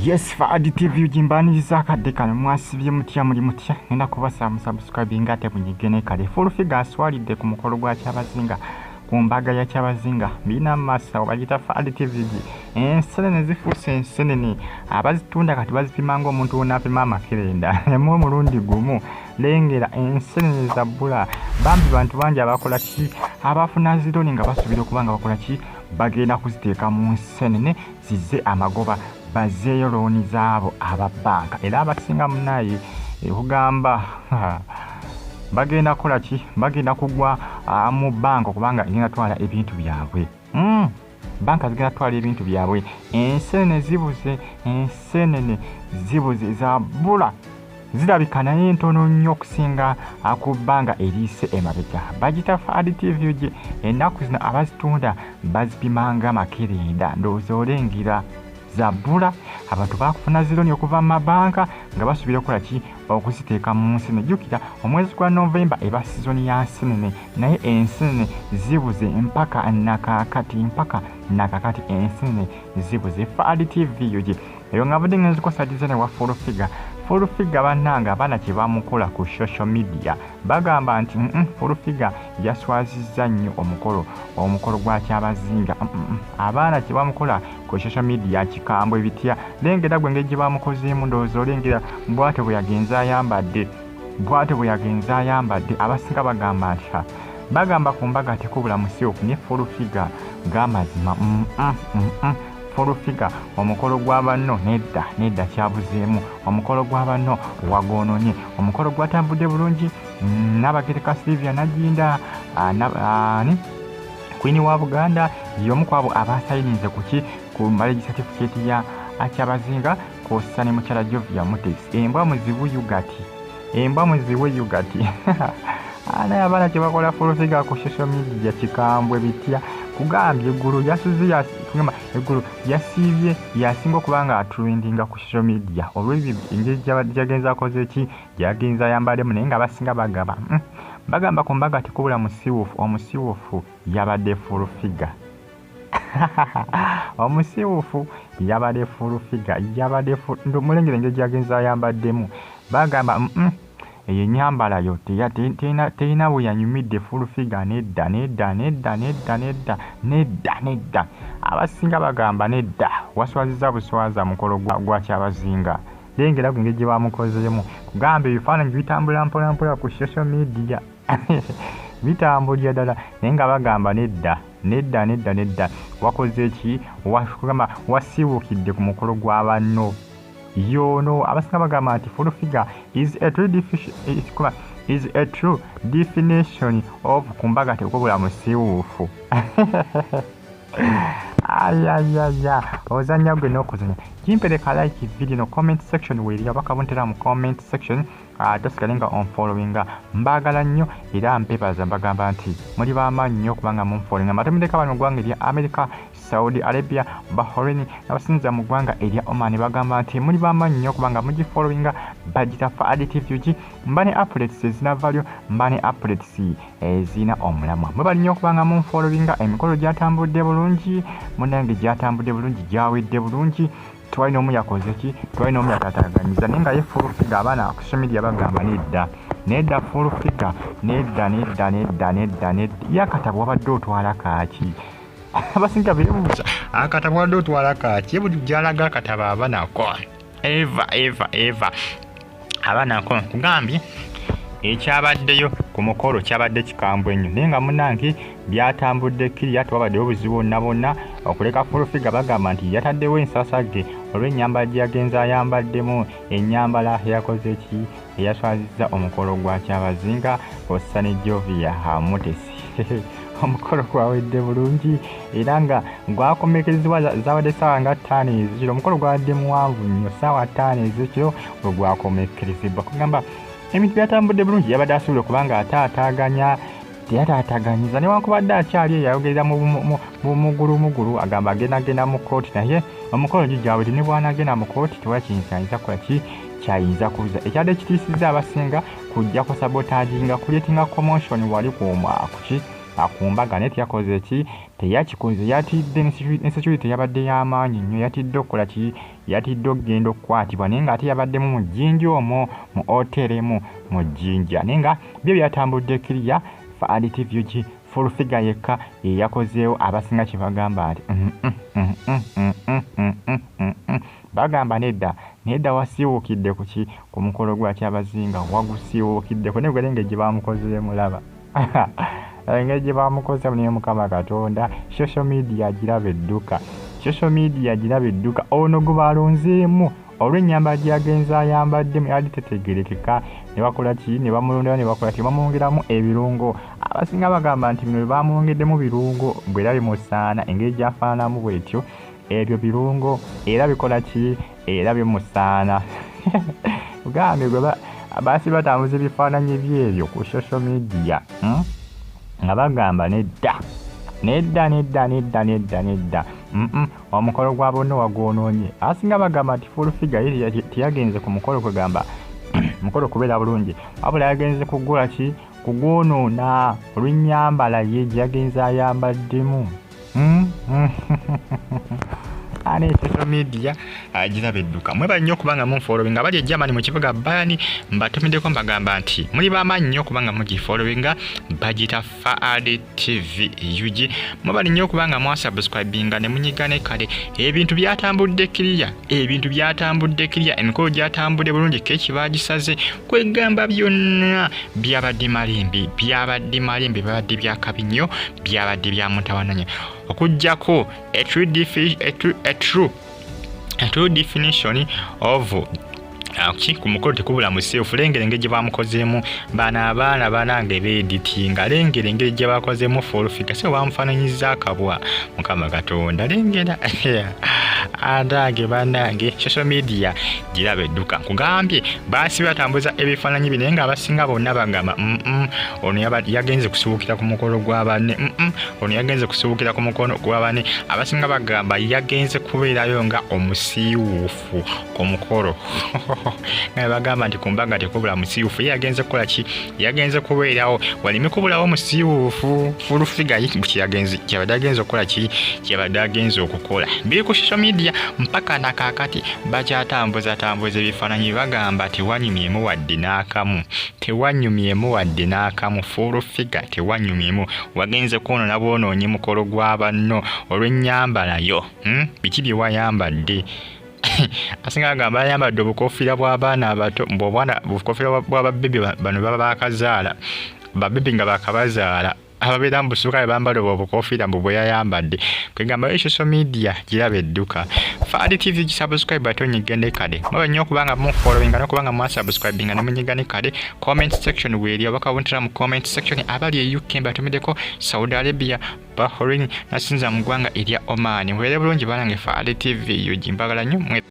Yes, for additive ujimbaniriza akadde mwasibye mutya muri mutya ngenda kubasaba musubscribing ate bunyigene kale full figure aswalidde ku mukolo gwa Kyebamukozze ku mbaga ya Kyebamukozze bina massa bagita for additive ensenene zifuuse ensenene abazitunda kati bazipimanga omuntu onapima amakerenda mu mulundi gumu lengera ensenene za bbula Bambi bantu bangi abakola ki abafuna zironi nga basubira okubanga bakola ki bagenda kuziteeka mu nsenene zize amagoba bazeyo looni zaabo ababanka era abasinga munaye kugamba bagenda kola ki bagenda kugwa mu banka kubanga ngenda twala ebintu byabwe banka zigenda twala ebintu byabwe ensenene zibuze za bbula zirabika naye ntono nnyo okusinga akubbanga eriise emabega bagita for additive ennaku zino abazitunda bazipimanga makerenda ndowooza olengera zabula abantu bakufuna zironi okuva mu mabanka nga basubira okukola ki okuziteeka mu nsenene jjukira omwezi gwa November eba sizoni ya nsenene naye ensenene zibuze mpaka nakakati ensenene zibuze for additive eyo nga budde ngenzikosa design wa full figure bannanga abaana kye bamukola ku social media bagamba nti full figure yaswazizza nnyo omukolo gwa Kyebamukozze abaana kye bamukola ku social media kikambwe bitya lengera gwe ngeri gye bamukozeemu ndowooza olengera bwate bwe yagenza ayambadde abasinga bagamba nti bagamba ku mbaga tekubula musiiwufu ne full figure g'amazima full figure omukolo gwa banno nedda kyabuzeemu omukolo gwa banno wagoononye omukolo gwatambudde bulungi Nabagereka Sylvia Najinda Queen wa Buganda y'omu ku abo abasayinize ku marriage certificate ya Kyebamukozze kw'ossa ne mukyala Jovia Mutesi embwa muzibu yugati naye abaana kye bakola full figure ku social media kikambwe bitya kugambye eggulu yasiibye yasinga okubanga atrendinga ku social media olw'ebyo engeri gyagenza akoze ki gyagenza ayambaddemu naye nga abasinga bagamba ku mbaga tekubula omusiiwuufu yabadde full figure omusiiwuufu yabadde full figure mulengera engeri gyagenza ayambaddemu bagamba eyo ennyambala yo terina bwe yanyumidde full figure nedda abasinga bagamba nedda waswazizza buswaza mukolo gwa Kyebamukozze lengera gwe ngeri gye bamukozeemu kugamba ebifaananyi bitambula mpolampola ku social media bitambulira ddala naye nga bagamba nedda wakoze ki wasiibukidde ku mukolo gwa banno yono abasinga bagamba nti full figure is a true definition of kumbaga tekubula musiiwuufu ozanya gwe n'okuzanya kimpereka like video no comment section weri abakabuntera mu comment section tosikalenga onfollowinga mbagala nnyo era mpebaza mbagamba nti muli bamaanyi nnyo kubanga munfollowinga matemudeka bano mu ggwanga erya America Saudi Arabia Bahrain n'abasinza mu ggwanga erya Oman bagamba nti muli bamaanyi nnyo kubanga mugifollowinga bagita for additive mbane updates ezina value mbane updates ezina omulamwa mwebali nnyo kubanga munfollowinga emikolo gyatambudde bulungi munange gyatambudde bulungi gyawedde bulungi twalina omu yakoze ki twalina omu yakataganyiza naye nga ye full figure abaana ku social media bagamba nedda full figure nedda yakatabu wabadde otwala kaaki abasinga beebuuza akatabu wabadde otwala kaaki buli gyalaga akataba abanako eva abanako kugambye ekyabaddeyo ku mukolo kyabadde kikambwe nnyo naye nga munnange byatambudde kiriya twabaddeyo obuzibu bonna okuleka full figure bagamba nti yataddewo ensasage olw'ennyambala gye yagenza ayambaddemu ennyambala yakoze ki eyaswazizza omukolo gwa Kyebamukozze kw'ossa ne Jovia Mutesi omukolo gwawedde bulungi era nga gwakomekerezebwa zabadde ssaawa nga 5 ez'ekiro omukolo gwabadde muwanvu nnyo ssaawa 5 ez'ekiro bwe gwakomekerezebwa kugamba ebintu byatambudde bulungi yabadde asobola okubanga teyataataganyiza newankubadde akyali eyayogerera mugulu agamba agenda mu kooti naye omukolo gijawedde ne bwanagenda mu kooti tewali kintu kyayinza kuza ekyadde kitiisizza abasinga kujja ku sabotaginga creatinga commotion wali akumbaga naye teyakoze ki teyakikoze yatidde insecurity yabadde y'amaanyi nnyo yatidde okukola ki yatidde okugenda okukwatibwa naye nga ate yabaddemu mu jjinja omwo mu oteeremu mu jjinja naye nga byo byatambudde kiriya FADTV ki full figure yekka yakozeewo abasinga kye bagamba nti bagamba nedda wasiiwuukidde ku ki ku mukolo gwa Kyabazinga wagusiiwuukiddeko ne gwe gye bamukoze mulaba engeri gye bamukoze naye Mukama Katonda social media giraba edduka ono gwe balonzeemu olw'ennyamba gyagenza ayambaddemu yali tetegerekeka ne bakola ki ne bamulondera ne bakola ki bamwongeramu ebirungo abasinga bagamba nti bino bamwongeddemu birungo bwera bimusaana engeri gyafaananamu bwetyo ebyo birungo era bikola ki era bimusaana ugambe gwe baasi batambuza ebifaananyi byebyo ku social media nga bagamba nedda omukolo gwa bonna wagwonoonye asinga bagamba nti full figure teyagenze ku mukolo kwegamba mukolo kubeera bulungi wabula yagenze kugola ki kugwonoona olw'ennyambala ye gyagenze ayambaddemu ane social media giraba edduka mweba nnyo okubanga munfollowinga bali ejamani mu kibuga Bayani mbatumiddeko mbagamba nti muli bamaanyi nnyo okubanga mugifollowinga bagita FADTV UG mwebali nnyo okubanga mwasubscribinga ne munyigane kale ebintu byatambudde kiriya emikolo gyatambudde bulungi keki bagisaze kwegamba byonna byabadde malimbi babadde byakabi nnyo byabadde bya mutawananya okujjako a true definition of ku mukolo tekubula musiifu lengera engeri gye bamukozeemu abaana banange beeditinga lengera engeri gye bakozeemu full figure so bamufaananyiza akabwa Mukama Katonda lengera andange banange social media giraba edduka nkugambye baasi batambuza ebifaananyi bino naye nga abasinga bonna bagamba ono yagenze kusiwukira ku mukolo gwa banne ono yagenze kusiwukira ku mukolo gwa banne abasinga bagamba yagenze kubeerayo nga omusiiwuufu ku mukolo nga bagamba nti kumbaga tekubula musiiwuufu yagenze kukola ki yagenze kubeerawo walimi kubulawo musiiwuufu full figure kyabadde agenze okukola ki kyabadde agenze okukola biri ku social media mpaka nakakati bakyatambuza ebifaananyi bagamba tewanyumyemu wadde n'akamu full figure tewanyumyemu wagenze kwonoona bwonoonyi mukolo gwa banno olw'ennyambalayo biki bye wayambadde asinga agamba ayambadde obukofiira bw'abaana abato obukofiira bw'ababebi bano baba bakazaala babebi nga bakabazaala ababeera mu busuuka bambala obukofiira mbu bwe yayambadde kwegamba social media giraba edduka FADTV gisubscribe ate onyigende kale mwaba nnyo okubanga mufollowinga n'okubanga mwasubscribinga ne munyigane kale comment section weeri abakawontera mu comment section abali e UK mbatumiddeko Saudi Arabia Bahrain nasinza mu ggwanga erya Oman mubeere bulungi banange FADTV yo gimbagala nnyo